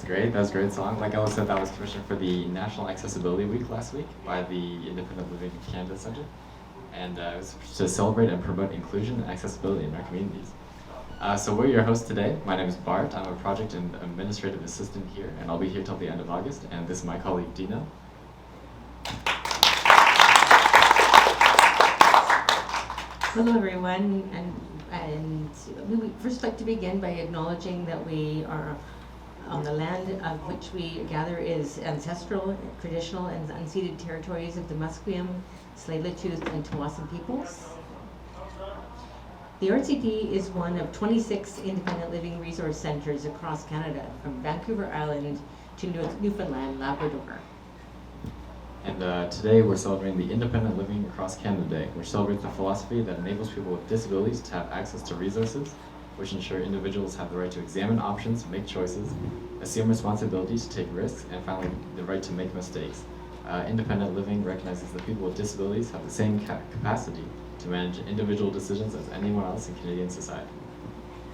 That's great. That was a great song. Like Ella said, that was commissioned for the National Accessibility Week last week by the Independent Living Canada Centre. And it was to celebrate and promote inclusion and accessibility in our communities. So we're your hosts today. My name is Bart. I'm a project and administrative assistant here, and I'll be here till the end of August. And this is my colleague, Dina. Hello, everyone. And we would first like to begin by acknowledging that we are on the land of which we gather is ancestral, traditional, and unceded territories of the Musqueam, Tsleil-Waututh, and Tawasin peoples. The RCD is one of 26 independent living resource centres across Canada, from Vancouver Island to Newfoundland, Labrador. And today we're celebrating the Independent Living Across Canada Day, which celebrates the philosophy that enables people with disabilities to have access to resources, which ensure individuals have the right to examine options, make choices, assume responsibility to take risks, and finally, the right to make mistakes. Independent living recognizes that people with disabilities have the same capacity to manage individual decisions as anyone else in Canadian society.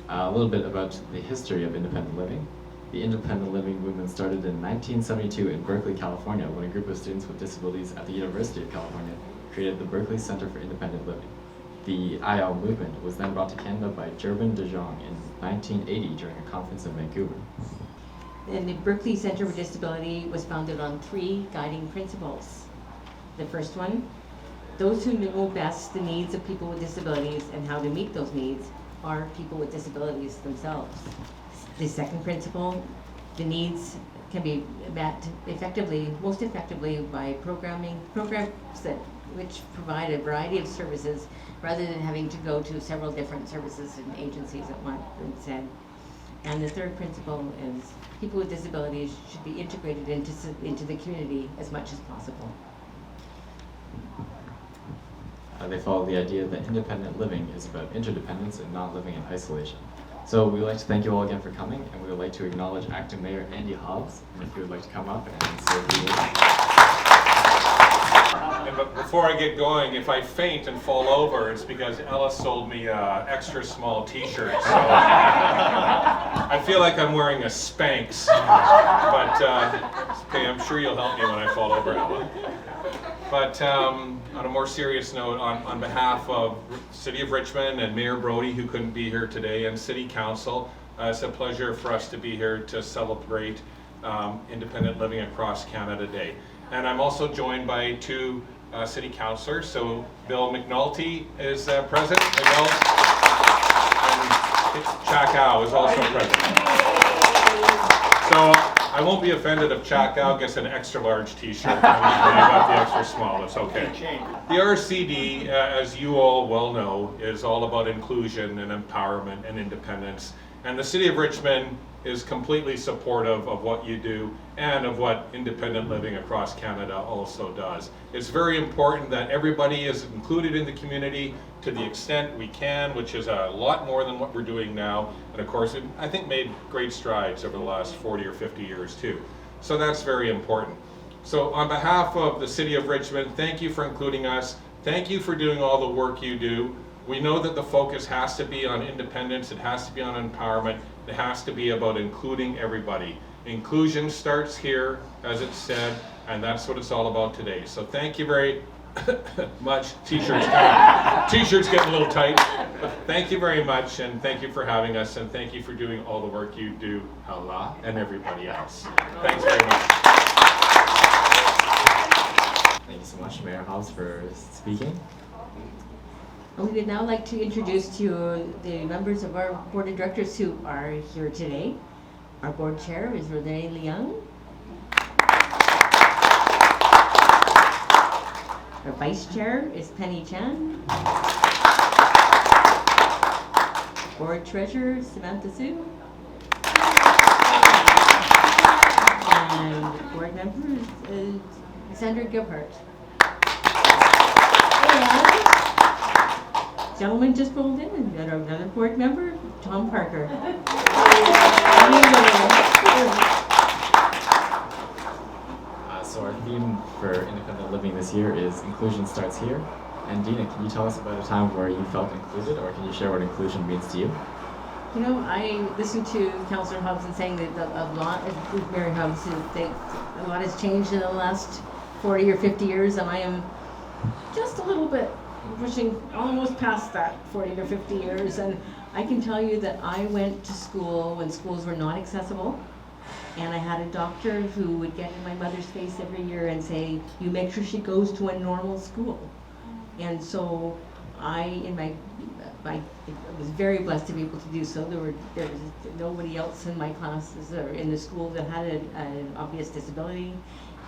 A little bit about the history of independent living. The independent living movement started in 1972 in Berkeley, California, when a group of students with disabilities at the University of California created the Berkeley Center for Independent Living. The IL movement was then brought to Canada by Gerben de Jong in 1980 during a conference in Vancouver. And the Berkeley Center for Disability was founded on 3 guiding principles. The first one, those who know best the needs of people with disabilities and how to meet those needs are people with disabilities themselves. The second principle, the needs can be met most effectively by programs which provide a variety of services rather than having to go to several different services and agencies at once instead. And the third principle is people with disabilities should be integrated into the community as much as possible. They follow the idea that independent living is about interdependence and not living in isolation. So we would like to thank you all again for coming, and we would like to acknowledge Acting Mayor Andy Hobbs, and if you would like to come up and say a few words. But before I get going, if I faint and fall over, it's because Ella sold me extra small t-shirt, so I feel like I'm wearing a Spanx, but okay, I'm sure you'll help me when I fall over, Ella. But on a more serious note, on behalf of City of Richmond and Mayor Brody, who couldn't be here today, and City Council, it's a pleasure for us to be here to celebrate Independent Living Across Canada Day. And I'm also joined by 2 City Councillors. So Bill McNulty is present, and Chakao is also present. So I won't be offended if Chakao gets an extra large t-shirt and I got the extra small, it's okay. The RCD, as you all well know, is all about inclusion and empowerment and independence. And the City of Richmond is completely supportive of what you do and of what independent living across Canada also does. It's very important that everybody is included in the community to the extent we can, which is a lot more than what we're doing now. And of course, I think made great strides over the last 40 or 50 years too. So that's very important. So on behalf of the City of Richmond, thank you for including us. Thank you for doing all the work you do. We know that the focus has to be on independence, it has to be on empowerment, it has to be about including everybody. Inclusion starts here, as it said, and that's what it's all about today. So thank you very much. T-shirts getting a little tight. But thank you very much, and thank you for having us, and thank you for doing all the work you do, Hala, and everybody else. Thanks very much. Thank you so much, Mayor Hobbs, for speaking. We would now like to introduce to you the members of our board of directors who are here today. Our board chair is Renee Leung. Our vice chair is Penny Chan. Board treasurer Samantha Sue. And board member is Sandra Gilbert. And gentleman just rolled in, and got another board member, Tom Parker. So our theme for independent living this year is inclusion starts here. And Dina, can you tell us about a time where you felt included, or can you share what inclusion means to you? You know, I listened to Councillor Hobson saying that a lot, Mary Hobson, a lot has changed in the last 40 or 50 years, and I am just a little bit pushing almost past that 40 or 50 years. And I can tell you that I went to school when schools were not accessible, and I had a doctor who would get in my mother's face every year and say, "You make sure she goes to a normal school." And so I was very blessed to be able to do so. There was nobody else in my classes or in the school that had an obvious disability,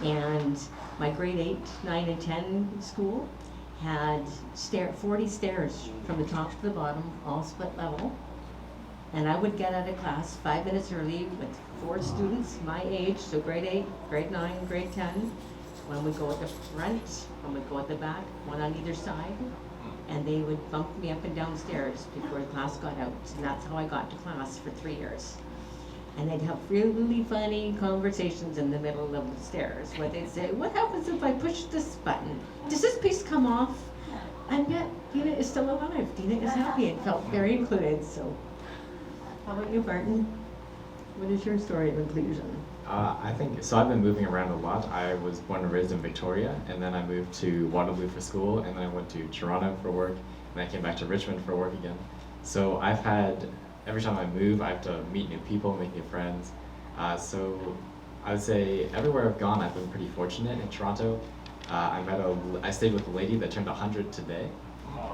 and my grade 8, 9, and 10 school had 40 stairs from the top to the bottom, all split level. And I would get out of class 5 minutes early with 4 students my age, so grade 8, grade 9, grade 10. One would go at the front, one would go at the back, one on either side, and they would bump me up and down stairs before class got out. And that's how I got to class for 3 years. And they'd have really funny conversations in the middle of the stairs where they'd say, "What happens if I push this button? Does this piece come off?" And yet, Dina is still alive. Dina is happy and felt very included. So, how about you, Barton? What is your story of inclusion? I think, so I've been moving around a lot. I was born and raised in Victoria, and then I moved to Waterloo for school, and then I went to Toronto for work, and I came back to Richmond for work again. So I've had, every time I move, I have to meet new people, make new friends. So I would say everywhere I've gone, I've been pretty fortunate. In Toronto, I stayed with a lady that turned 100 today.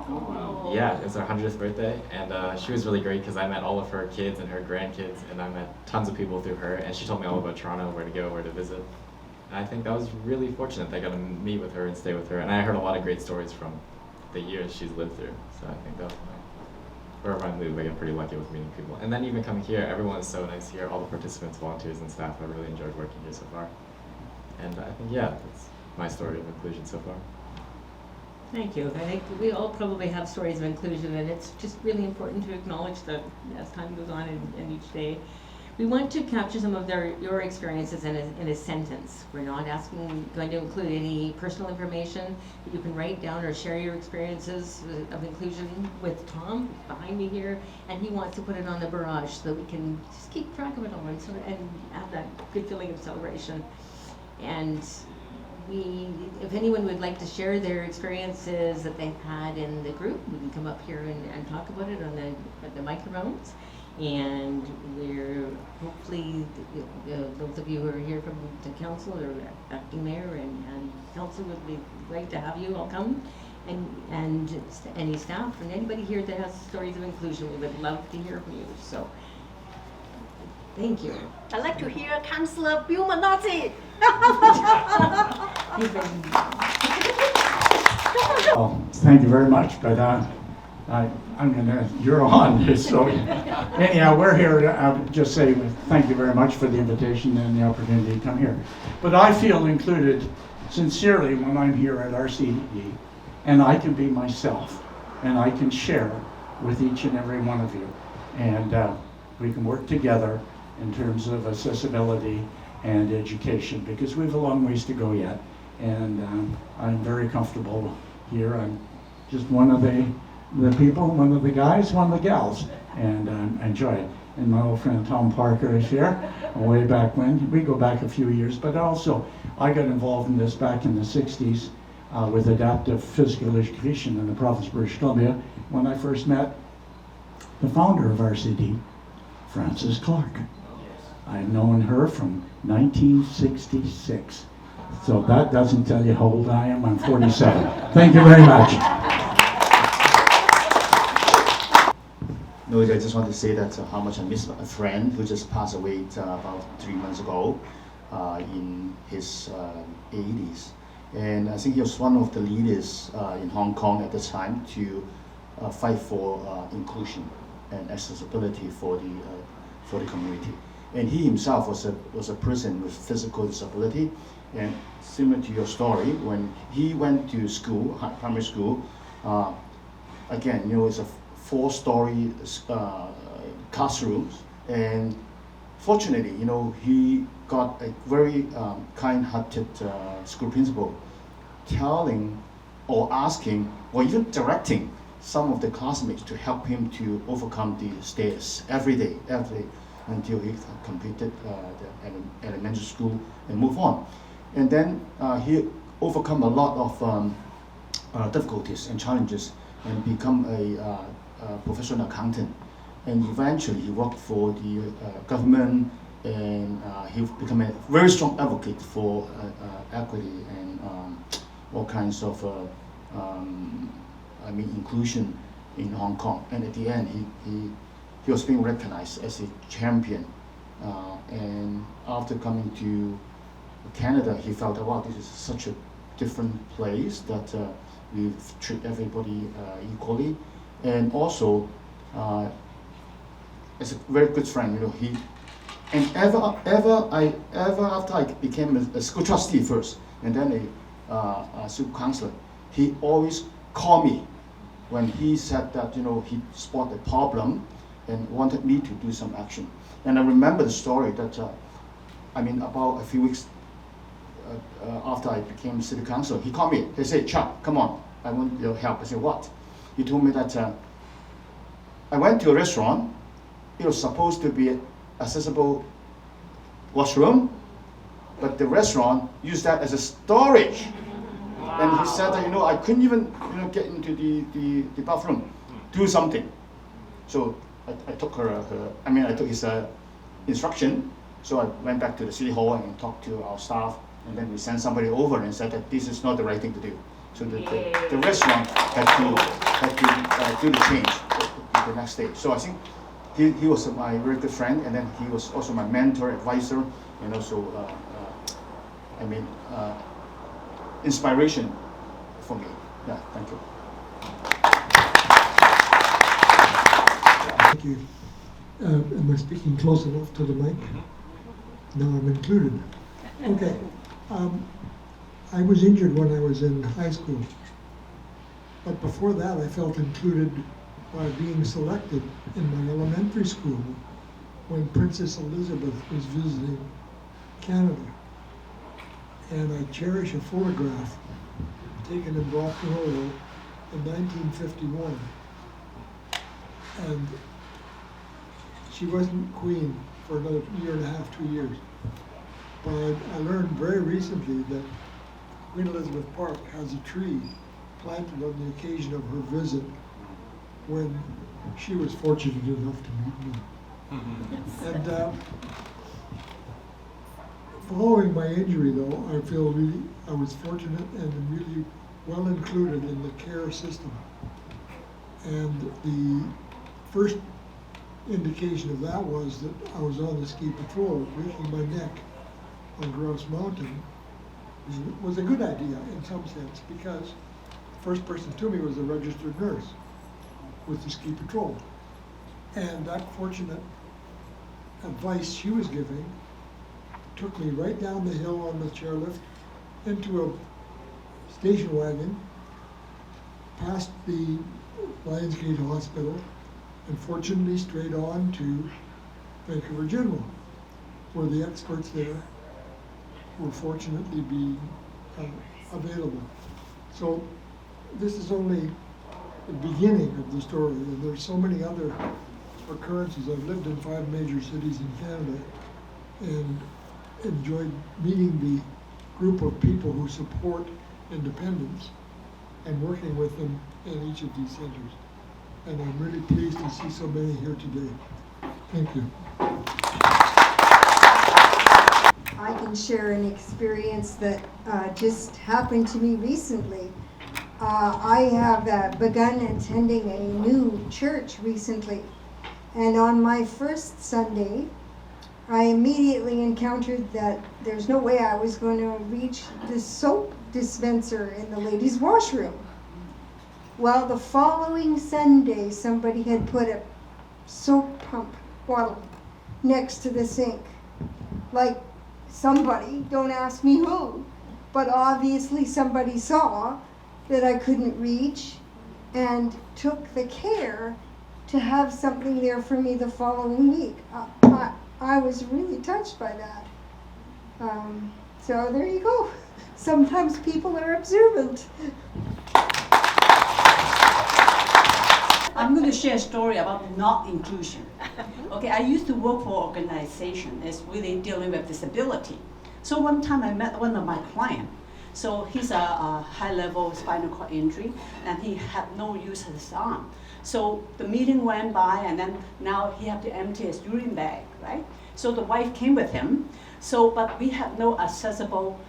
Oh. Yeah, it's her 100th birthday, and she was really great because I met all of her kids and her grandkids, and I met tons of people through her, and she told me all about Toronto, where to go, where to visit. And I think that was really fortunate that I got to meet with her and stay with her, and I heard a lot of great stories from the years she's lived through, so I think that was wherever I move, I get pretty lucky with meeting people. And then even coming here, everyone is so nice here, all the participants, volunteers, and staff. I really enjoyed working here so far. And I think, yeah, that's my story of inclusion so far. Thank you. I think we all probably have stories of inclusion, and it's just really important to acknowledge that as time goes on in each day. We want to capture some of your experiences in a sentence. We're not going to include any personal information, but you can write down or share your experiences of inclusion with Tom behind me here, and he wants to put it on the barrage so that we can just keep track of it all and have that good feeling of celebration. And if anyone would like to share their experiences that they've had in the group, we can come up here and talk about it at the microphones. And we're hopefully, those of you who are here from the council or acting mayor and council would be great to have you all come. And any staff and anybody here that has stories of inclusion, we would love to hear from you. So, thank you. I'd like to hear Councillor Bill Manotti. Oh, thank you very much, but you're on this, so anyhow, we're here. I'll just say thank you very much for the invitation and the opportunity to come here. But I feel included sincerely when I'm here at RCD, and I can be myself, and I can share with each and every one of you, and we can work together in terms of accessibility and education, because we have a long ways to go yet, and I'm very comfortable here. I'm just one of the people, one of the guys, one of the gals, and I enjoy it. And my old friend Tom Parker is here, way back when. We go back a few years, but also I got involved in this back in the 60s with adaptive physical education in the province of British Columbia when I first met the founder of RCD, Frances Clark. I've known her from 1966. So that doesn't tell you how old I am. I'm 47. Thank you very much. No, I just want to say that how much I miss a friend who just passed away about 3 months ago in his 80s. And I think he was one of the leaders in Hong Kong at the time to fight for inclusion and accessibility for the community. And he himself was a person with physical disability. And similar to your story, when he went to school, primary school, again, it's a 4-story classrooms, and fortunately, he got a very kind-hearted school principal telling or asking or even directing some of the classmates to help him to overcome the stairs every day, until he completed the elementary school and move on. And then he overcome a lot of difficulties and challenges and become a professional accountant. And eventually he worked for the government, and he became a very strong advocate for equity and all kinds of inclusion in Hong Kong. And at the end, he was being recognized as a champion. And after coming to Canada, he felt, wow, this is such a different place that we treat everybody equally. And also, as a very good friend, you know, ever after I became a school trustee first, and then a school counselor, he always called me when he said that, you know, he spotted a problem and wanted me to do some action. And I remember the story that, about a few weeks after I became city councilor, he called me. He said, "Chuck, come on, I want your help." I said, "What?" He told me that I went to a restaurant. It was supposed to be an accessible washroom, but the restaurant used that as a storage. Wow. And he said that, you know, I couldn't even, you know, get into the bathroom, do something. So I took I took his instruction. So I went back to the city hall and talked to our staff, and then we sent somebody over and said that this is not the right thing to do. So the restaurant had to do the change the next day. So I think he was my very good friend, and then he was also my mentor, advisor, and also inspiration for me. Yeah, thank you. Thank you. Am I speaking close enough to the mic? Now I'm included. Okay. I was injured when I was in high school, but before that I felt included by being selected in my elementary school when Princess Elizabeth was visiting Canada. And I cherish a photograph taken in Brockville in 1951. And she wasn't queen for another year and a half, 2 years. But I learned very recently that Queen Elizabeth Park has a tree planted on the occasion of her visit when she was fortunate enough to meet me. And following my injury, though, I feel I was fortunate and really well included in the care system. And the first indication of that was that I was on the ski patrol. Breaking my neck on Grouse Mountain was a good idea in some sense, because the first person to me was a registered nurse with the ski patrol. And that fortunate advice she was giving took me right down the hill on the chairlift into a station wagon, past the Lionsgate Hospital, and fortunately straight on to Vancouver General, where the experts there were fortunately being available. So this is only the beginning of the story, and there's so many other occurrences. I've lived in 5 major cities in Canada and enjoyed meeting the group of people who support independence and working with them in each of these centers. And I'm really pleased to see so many here today. Thank you. I can share an experience that just happened to me recently. I have begun attending a new church recently, and on my first Sunday, I immediately encountered that there's no way I was going to reach the soap dispenser in the ladies' washroom. Well, the following Sunday, somebody had put a soap pump bottle next to the sink. Like somebody, don't ask me who, but obviously somebody saw that I couldn't reach and took the care to have something there for me the following week. I was really touched by that. So there you go. Sometimes people are observant. I'm going to share a story about not inclusion. Okay, I used to work for an organization that's really dealing with disability. So one time I met one of my clients. So he's a high-level spinal cord injury, and he had no use of his arm. So the meeting went by, and then now he had to empty his urine bag, right? So the wife came with him. So, but we had no accessible,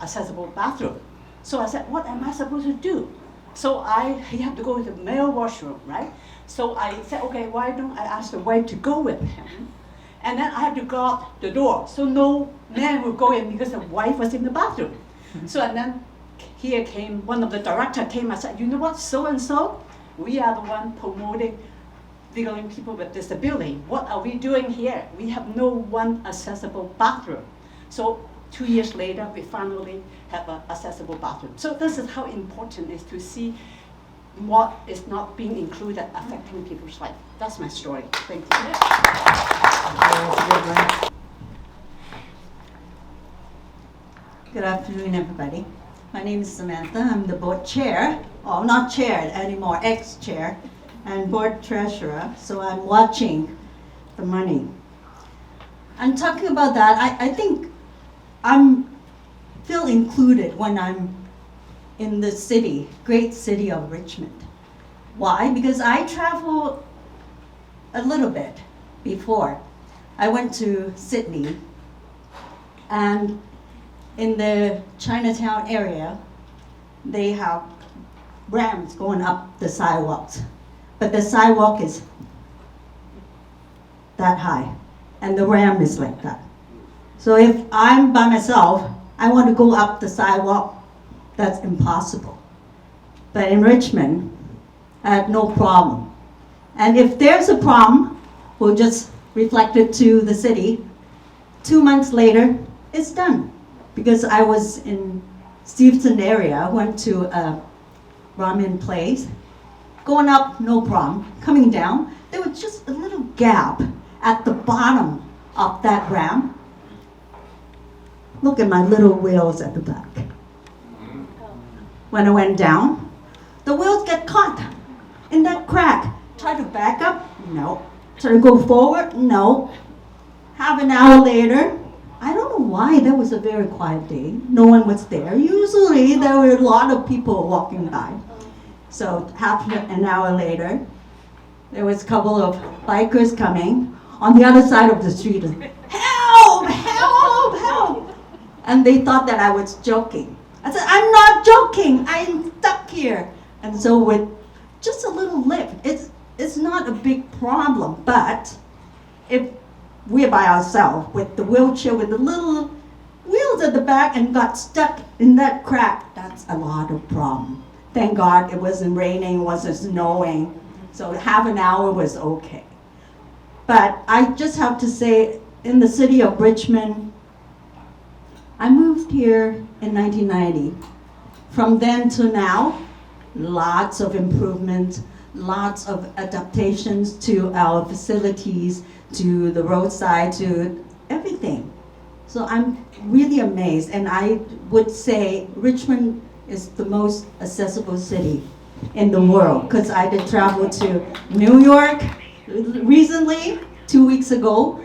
accessible bathroom. So I said, what am I supposed to do? So he had to go to the male washroom, right? So I said, okay, why don't I ask the wife to go with him? And then I had to guard the door, so no man would go in because the wife was in the bathroom. So and then here came, one of the director came and said, you know what, so-and-so, we are the one promoting legally people with disability. What are we doing here? We have no one accessible bathroom. So 2 years later, we finally have an accessible bathroom. So this is how important it is to see what is not being included affecting people's life. That's my story. Thank you. Good afternoon, everybody. My name is Samantha. I'm the board chair, or not chair anymore, ex-chair, and board treasurer. So I'm watching the money. And talking about that, I think I'm feel included when I'm in the city, great city of Richmond. Why? Because I travel a little bit before. I went to Sydney, and in the Chinatown area, they have ramps going up the sidewalks. But the sidewalk is that high, and the ramp is like that. So if I'm by myself, I want to go up the sidewalk, that's impossible. But in Richmond, I have no problem. And if there's a problem, we'll just reflect it to the city. 2 months later, it's done. Because I was in Steveston area, went to a ramen place. Going up, no problem. Coming down, there was just a little gap at the bottom of that ramp. Look at my little wheels at the back. When I went down, the wheels get caught in that crack. Try to back up, no. Try to go forward, no. Half an hour later, I don't know why, that was a very quiet day. No one was there. Usually there were a lot of people walking by. So half an hour later, there was a couple of bikers coming on the other side of the street. Help, help, help. And they thought that I was joking. I said, I'm not joking, I'm stuck here. And so with just a little lift, it's not a big problem, but if we're by ourselves with the wheelchair with the little wheels at the back and got stuck in that crack, that's a lot of problem. Thank God it wasn't raining, it wasn't snowing, so half an hour was okay. But I just have to say, in the city of Richmond, I moved here in 1990. From then to now, lots of improvements, lots of adaptations to our facilities, to the roadside, to everything. So I'm really amazed, and I would say Richmond is the most accessible city in the world, because I did travel to New York recently, 2 weeks ago.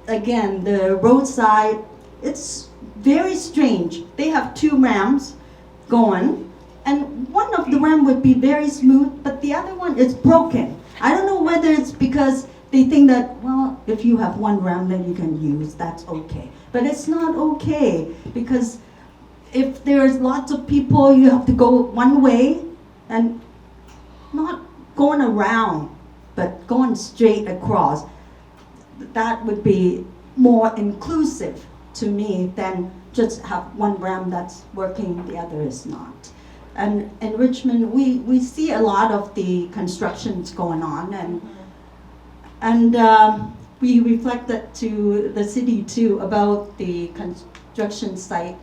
Again, the roadside, it's very strange. They have 2 ramps going, and one of the ramp would be very smooth, but the other one is broken. I don't know whether it's because they think that, well, if you have one ramp that you can use, that's okay. But it's not okay, because if there's lots of people, you have to go one way and not going around, but going straight across. That would be more inclusive to me than just have one ramp that's working, the other is not. And in Richmond, we see a lot of the constructions going on, and we reflected to the city too about the construction site.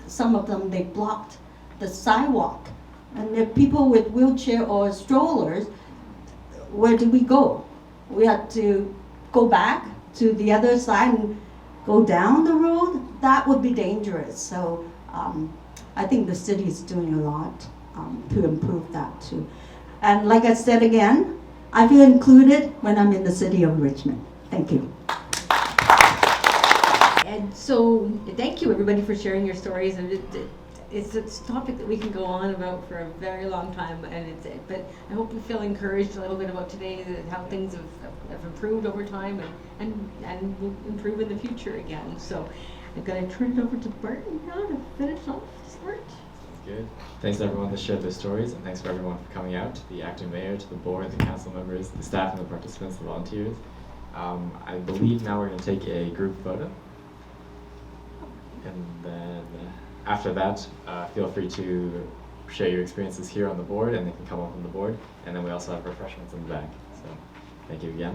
Some of them, they blocked the sidewalk. And if people with wheelchair or strollers, where do we go? We had to go back to the other side and go down the road. That would be dangerous. So I think the city is doing a lot to improve that too. And like I said again, I feel included when I'm in the city of Richmond. Thank you. And so, thank you everybody for sharing your stories. And it's a topic that we can go on about for a very long time. But I hope you feel encouraged a little bit about today, how things have improved over time and will improve in the future again. So I'm going to turn it over to Barton now to finish off this part. Good. Thanks to everyone that shared their stories, and thanks for everyone for coming out, to the acting mayor, to the board, the council members, the staff and the participants, the volunteers. I believe now we're going to take a group photo. And then after that, feel free to share your experiences here on the board, and they can come up on the board. And then we also have refreshments in the back. So thank you again.